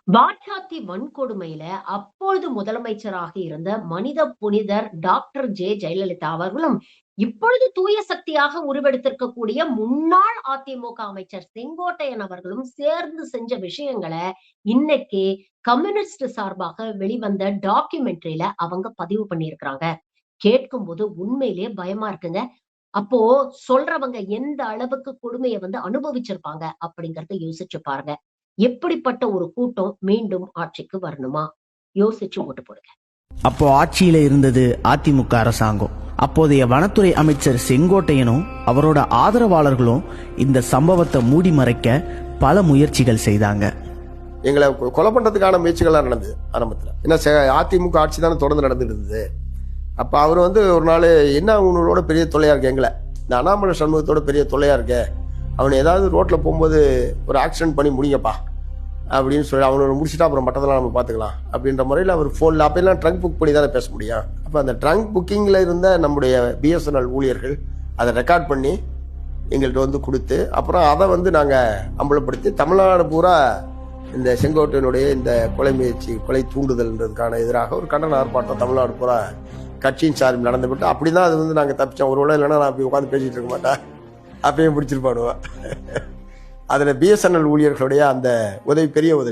வாச்சாத்தி வன்கொடுமையில அப்பொழுது முதலமைச்சராக இருந்த மனித புனிதர் டாக்டர் ஜெயலலிதா அவர்களும், இப்பொழுது தூய சக்தியாக உருவெடுத்திருக்கக்கூடிய முன்னாள் அதிமுக அமைச்சர் செங்கோட்டையன் அவர்களும் சேர்ந்து செஞ்ச விஷயங்கள இன்னைக்கு கம்யூனிஸ்ட் சார்பாக வெளிவந்த டாக்குமெண்ட்ரியில அவங்க பதிவு பண்ணியிருக்கிறாங்க. கேட்கும்போது உண்மையிலேயே பயமா இருக்குங்க. அப்போ சொல்றவங்க எந்த அளவுக்கு கொடுமைய அனுபவிச்சிருப்பாங்க அப்படிங்கறத யோசிச்சு பாருங்க. எப்படிப்பட்ட ஒரு கூட்டம் மீண்டும் ஆட்சிக்கு வரணுமா? யோசிச்சு ஓட்டு போடுங்க. அப்போ ஆட்சியில இருந்தது அதிமுக அரசாங்கம். அப்போதைய வனத்துறை அமைச்சர் செங்கோட்டையனும் அவரோட ஆதரவாளர்களும் இந்த சம்பவத்தை மூடி மறைக்க பல முயற்சிகள் செய்தாங்க. எங்களை கொலை பண்றதுக்கான முயற்சிகள்லாம் நடந்தது ஆரம்பத்தில். என்ன அதிமுக ஆட்சி தானே தொடர்ந்து நடந்துட்டு இருந்தது. அப்ப அவர் ஒரு நாள் என்ன உங்களோட பெரிய தொல்லையா இருக்கு, எங்களை இந்த அண்ணாமலை சண்முகத்தோட பெரிய தொல்லையா இருக்க, அவனை ஏதாவது ரோட்ல போகும்போது ஒரு ஆக்சிடென்ட் பண்ணி முடிங்கப்பா அப்படின்னு சொல்லி அவனோட முடிச்சுட்டா அப்புறம் மற்றதெல்லாம் நம்ம பார்த்துக்கலாம் அப்படின்ற முறையில் அவர் ஃபோனில் அப்பெல்லாம் ட்ரங்க் புக் பண்ணி தானே பேச முடியும். அப்போ அந்த ட்ரங்க் புக்கிங்கில் இருந்த நம்முடைய பிஎஸ்என்எல் ஊழியர்கள் அதை ரெக்கார்ட் பண்ணி எங்கள்கிட்ட கொடுத்து அப்புறம் அதை நாங்கள் அம்பலப்படுத்தி தமிழ்நாடு பூரா இந்த செங்கோட்டையனுடைய இந்த கொலை முயற்சி, கொலை தூண்டுதல்ன்றதுக்கான எதிராக ஒரு கண்டன ஆர்ப்பாட்டம் தமிழ்நாடு பூரா கட்சியின் சார்பில் நடந்துவிட்டு அப்படிதான் அது நாங்கள் தப்பிச்சோம். ஒரு வேளை இல்லைன்னா நான் அப்படி உட்காந்து பேசிட்டு இருக்க மாட்டேன், அப்பயும் பிடிச்சிருப்பானுவேன். அதில் பிஎஸ்என்எல் ஊழியர்களுடைய அந்த உதவி பெரிய உதவி.